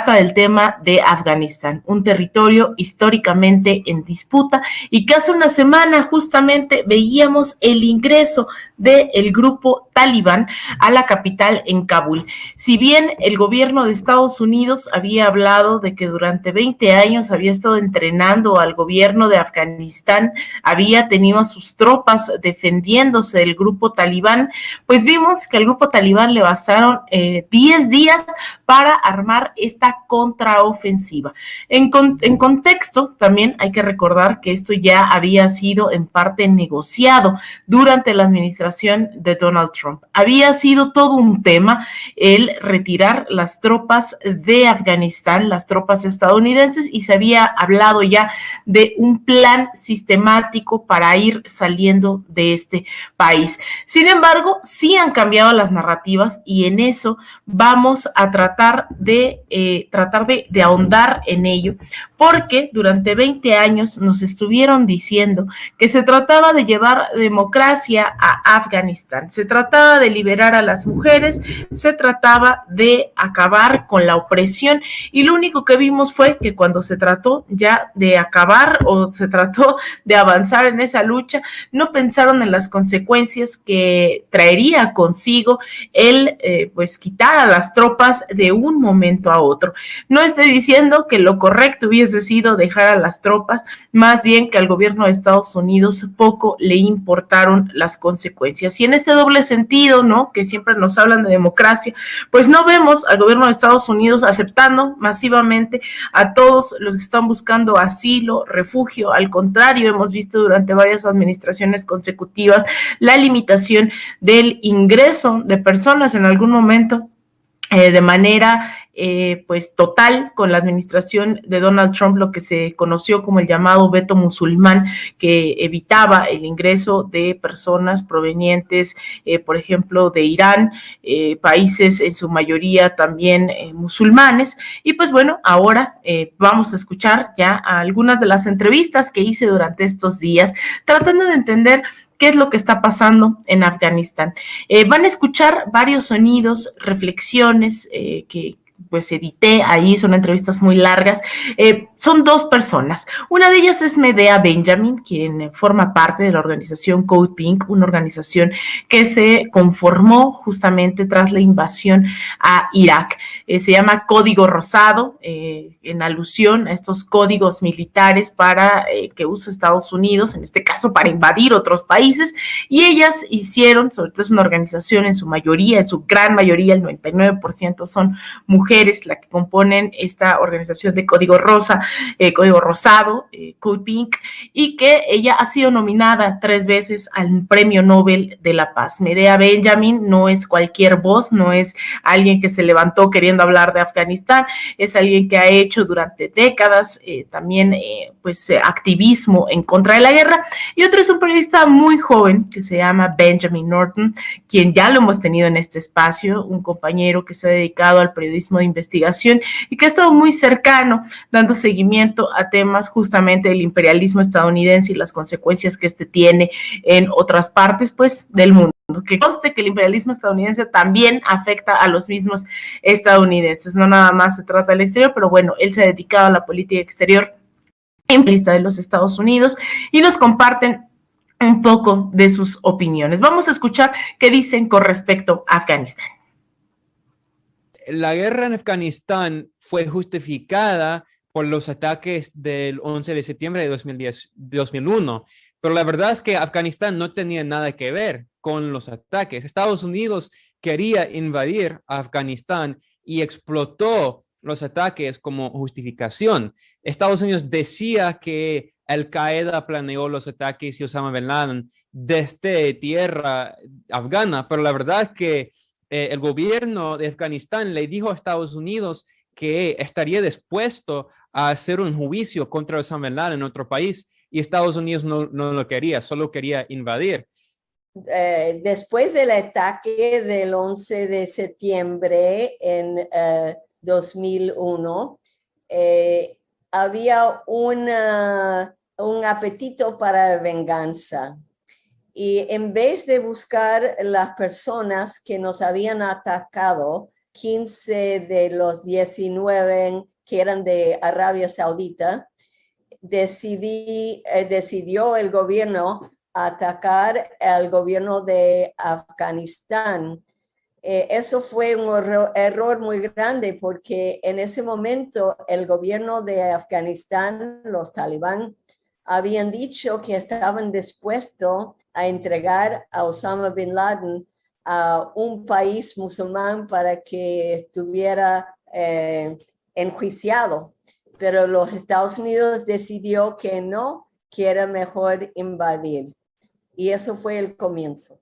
trata del tema de Afganistán, un territorio históricamente en disputa y que hace una semana justamente veíamos el ingreso del grupo talibán a la capital en Kabul. Si bien el gobierno de Estados Unidos había hablado de que durante 20 años había estado entrenando al gobierno de Afganistán, había tenido a sus tropas defendiéndose del grupo talibán, pues vimos que al grupo talibán le bastaron 10 días para armar esta contraofensiva. En contexto, también hay que recordar que esto ya había sido en parte negociado durante la administración de Donald Trump. Había sido todo un tema el retirar las tropas de Afganistán, las tropas estadounidenses, y se había hablado ya de un plan sistemático para ir saliendo de este país. Sin embargo, sí han cambiado las narrativas y en eso vamos a tratar de ahondar en ello, porque durante 20 años nos estuvieron diciendo que se trataba de llevar democracia a Afganistán, se trataba de liberar a las mujeres, se trataba de acabar con la opresión, y lo único que vimos fue que cuando se trató ya de acabar o se trató de avanzar en esa lucha, no pensaron en las consecuencias que traería consigo el pues quitar a las tropas de un momento a otro. No estoy diciendo que lo correcto hubiese sido dejar a las tropas, más bien que al gobierno de Estados Unidos poco le importaron las consecuencias. Y en este doble sentido, ¿no?, que siempre nos hablan de democracia, pues no vemos al gobierno de Estados Unidos aceptando masivamente a todos los que están buscando asilo, refugio. Al contrario, hemos visto durante varias administraciones consecutivas la limitación del ingreso de personas en algún momento de manera pues total con la administración de Donald Trump, lo que se conoció como el llamado veto musulmán, que evitaba el ingreso de personas provenientes, por ejemplo, de Irán, países en su mayoría también musulmanes. Y pues bueno, ahora vamos a escuchar ya algunas de las entrevistas que hice durante estos días, tratando de entender qué es lo que está pasando en Afganistán. Van a escuchar varios sonidos, reflexiones que pues edité ahí, son entrevistas muy largas. Son dos personas. Una de ellas es Medea Benjamin, quien forma parte de la organización Code Pink, una organización que se conformó justamente tras la invasión a Irak. Se llama Código Rosado, en alusión a estos códigos militares para que usa Estados Unidos, en este caso para invadir otros países, y ellas hicieron, sobre todo es una organización en su mayoría, en su gran mayoría, el 99% son mujeres las que componen esta organización de Código Rosa, Código Rosado, Code Pink, y que ella ha sido nominada 3 veces al Premio Nobel de la Paz. Medea Benjamin no es cualquier voz, no es alguien que se levantó queriendo hablar de Afganistán, es alguien que ha hecho durante décadas también pues activismo en contra de la guerra. Y otro es un periodista muy joven que se llama Benjamin Norton, quien ya lo hemos tenido en este espacio, un compañero que se ha dedicado al periodismo de investigación y que ha estado muy cercano dando seguimiento a temas justamente del imperialismo estadounidense y las consecuencias que este tiene en otras partes pues del mundo. Que conste que el imperialismo estadounidense también afecta a los mismos estadounidenses, no nada más se trata del exterior, pero bueno, él se ha dedicado a la política exterior imperialista de los Estados Unidos y nos comparten un poco de sus opiniones. Vamos a escuchar qué dicen con respecto a Afganistán. La guerra en Afganistán fue justificada por los ataques del 11 de septiembre de 2001, pero la verdad es que Afganistán no tenía nada que ver con los ataques. Estados Unidos quería invadir Afganistán y explotó los ataques como justificación. Estados Unidos decía que Al-Qaeda planeó los ataques y Osama Bin Laden desde tierra afgana, pero la verdad es que el gobierno de Afganistán le dijo a Estados Unidos que estaría dispuesto a hacer un juicio contra Osama Bin Laden en otro país y Estados Unidos no lo quería, solo quería invadir. Después del ataque del 11 de septiembre en 2001, había un apetito para venganza. Y en vez de buscar las personas que nos habían atacado, 15 de los 19 que eran de Arabia Saudita, decidió el gobierno atacar al gobierno de Afganistán. Eso fue un error muy grande porque en ese momento el gobierno de Afganistán, los talibán, habían dicho que estaban dispuestos a entregar a Osama Bin Laden a un país musulmán para que estuviera enjuiciado. Pero los Estados Unidos decidió que no, que era mejor invadir. Y eso fue el comienzo.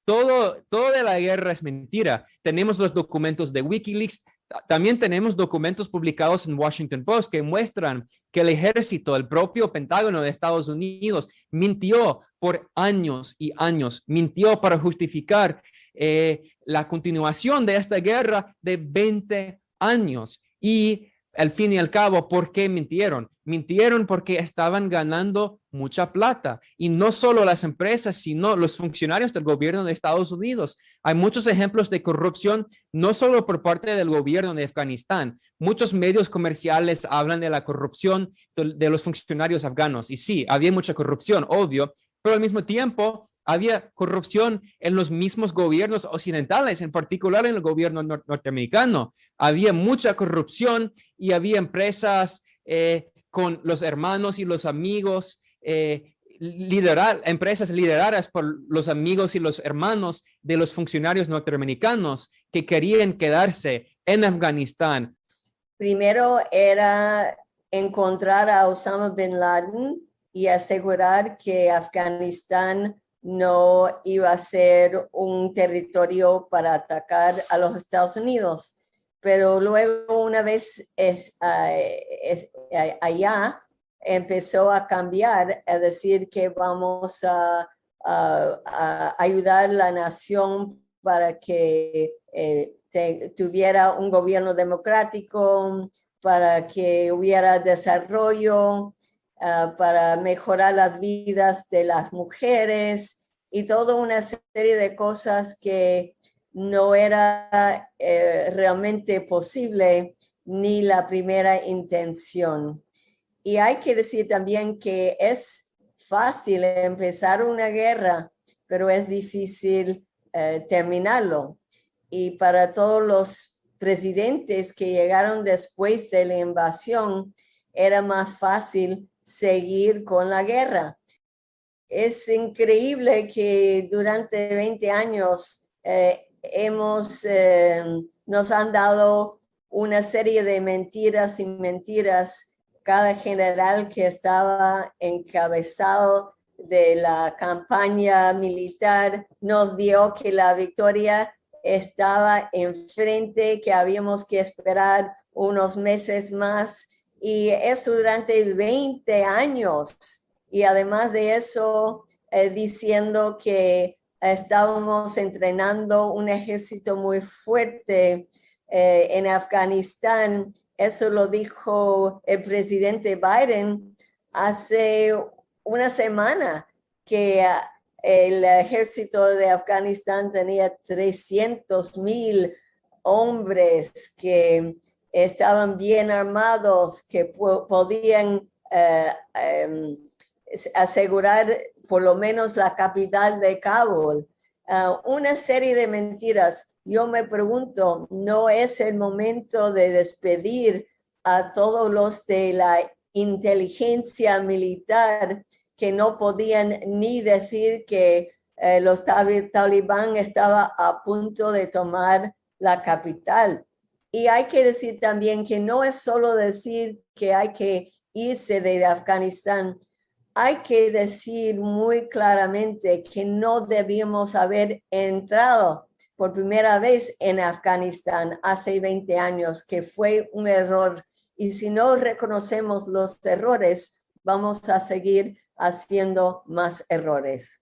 Todo de la guerra es mentira. Tenemos los documentos de Wikileaks. También tenemos documentos publicados en Washington Post que muestran que el ejército, el propio Pentágono de Estados Unidos, mintió por años y años, mintió para justificar la continuación de esta guerra de 20 años. Y al fin y al cabo, ¿por qué mintieron? Mintieron porque estaban ganando mucha plata. Y no solo las empresas, sino los funcionarios del gobierno de Estados Unidos. Hay muchos ejemplos de corrupción, no solo por parte del gobierno de Afganistán. Muchos medios comerciales hablan de la corrupción de los funcionarios afganos. Y sí, había mucha corrupción, obvio, pero al mismo tiempo había corrupción en los mismos gobiernos occidentales, en particular en el gobierno norteamericano. Había mucha corrupción y había empresas con los hermanos y los amigos, empresas lideradas por los amigos y los hermanos de los funcionarios norteamericanos que querían quedarse en Afganistán. Primero era encontrar a Osama Bin Laden y asegurar que Afganistán no iba a ser un territorio para atacar a los Estados Unidos. Pero luego, una vez allá, empezó a cambiar, a decir que vamos a ayudar a la nación para que tuviera un gobierno democrático, para que hubiera desarrollo, para mejorar las vidas de las mujeres y toda una serie de cosas que no era realmente posible ni la primera intención. Y hay que decir también que es fácil empezar una guerra, pero es difícil terminarlo. Y para todos los presidentes que llegaron después de la invasión, era más fácil seguir con la guerra. Es increíble que durante 20 años nos han dado una serie de mentiras y mentiras. Cada general que estaba encabezado de la campaña militar nos dio que la victoria estaba enfrente, que habíamos que esperar unos meses más. Y eso durante 20 años. Y además de eso, diciendo que estábamos entrenando un ejército muy fuerte en Afganistán. Eso lo dijo el presidente Biden hace una semana, que el ejército de Afganistán tenía 300,000 hombres que estaban bien armados, que podían asegurar por lo menos la capital de Kabul. Una serie de mentiras. Yo me pregunto, ¿no es el momento de despedir a todos los de la inteligencia militar que no podían ni decir que los talibán estaban a punto de tomar la capital? Y hay que decir también que no es solo decir que hay que irse de Afganistán. Hay que decir muy claramente que no debíamos haber entrado por primera vez en Afganistán hace 20 años, que fue un error. Y si no reconocemos los errores, vamos a seguir haciendo más errores.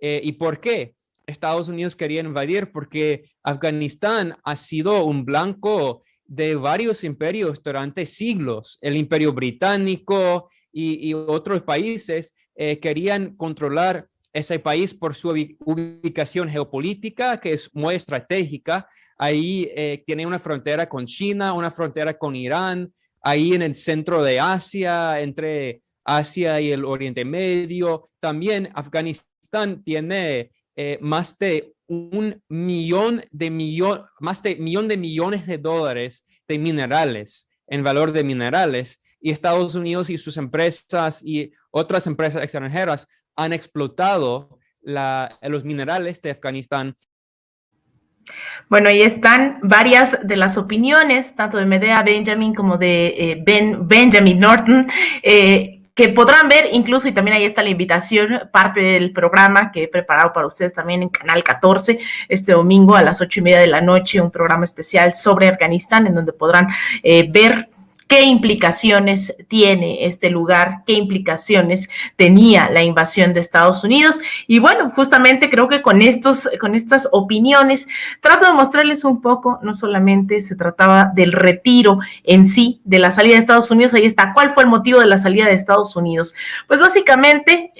¿Y por qué Estados Unidos quería invadir? Porque Afganistán ha sido un blanco de varios imperios durante siglos. El Imperio Británico y otros países querían controlar ese país por su ubicación geopolítica, que es muy estratégica, Ahí tiene una frontera con China, una frontera con Irán, ahí en el centro de Asia, entre Asia y el Oriente Medio. También Afganistán tiene más de millón de millones de dólares de minerales, en valor de minerales, y Estados Unidos y sus empresas y otras empresas extranjeras han explotado los minerales de Afganistán. Bueno, ahí están varias de las opiniones, tanto de Medea Benjamin como de Benjamin Norton, que podrán ver incluso, y también ahí está la invitación, parte del programa que he preparado para ustedes también en Canal 14, este domingo a las 8:30 de la noche, un programa especial sobre Afganistán, en donde podrán ver qué implicaciones tiene este lugar, qué implicaciones tenía la invasión de Estados Unidos. Y bueno, justamente creo que con estas opiniones trato de mostrarles un poco, no solamente se trataba del retiro en sí, de la salida de Estados Unidos, ahí está, ¿cuál fue el motivo de la salida de Estados Unidos? Pues básicamente,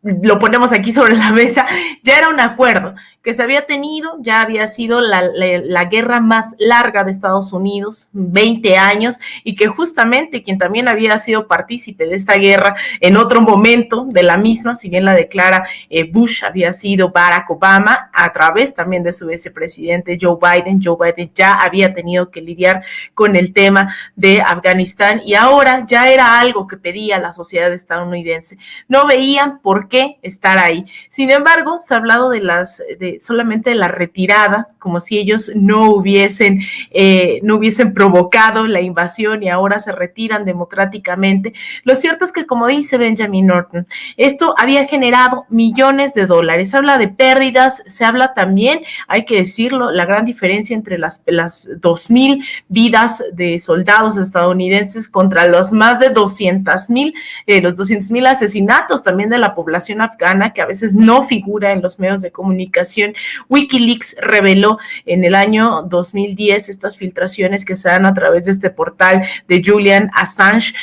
lo ponemos aquí sobre la mesa, ya era un acuerdo que se había tenido, ya había sido la guerra más larga de Estados Unidos, 20 años, y que justamente quien también había sido partícipe de esta guerra en otro momento de la misma, si bien la declara Bush, había sido Barack Obama, a través también de su vicepresidente Joe Biden. Joe Biden ya había tenido que lidiar con el tema de Afganistán y ahora ya era algo que pedía la sociedad estadounidense. No veían por qué estar ahí. Sin embargo, se ha hablado solamente de la retirada, como si ellos no hubiesen provocado la invasión y ahora se retiran democráticamente. Lo cierto es que, como dice Benjamin Norton, esto había generado millones de dólares. Se habla de pérdidas, se habla también, hay que decirlo, la gran diferencia entre las 2,000 vidas de soldados estadounidenses contra los más de 200,000 asesinatos también de la población afgana, que a veces no figura en los medios de comunicación. WikiLeaks reveló en el año 2010 estas filtraciones que se dan a través de este portal de Julian Assange.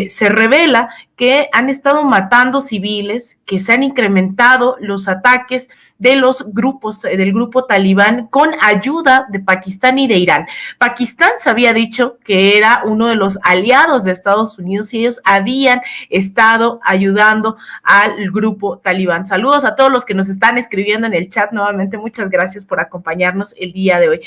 Se revela que han estado matando civiles, que se han incrementado los ataques de los grupos, del grupo talibán, con ayuda de Pakistán y de Irán. Pakistán se había dicho que era uno de los aliados de Estados Unidos y ellos habían estado ayudando al grupo talibán. Saludos a todos los que nos están escribiendo en el chat nuevamente. Muchas gracias por acompañarnos el día de hoy.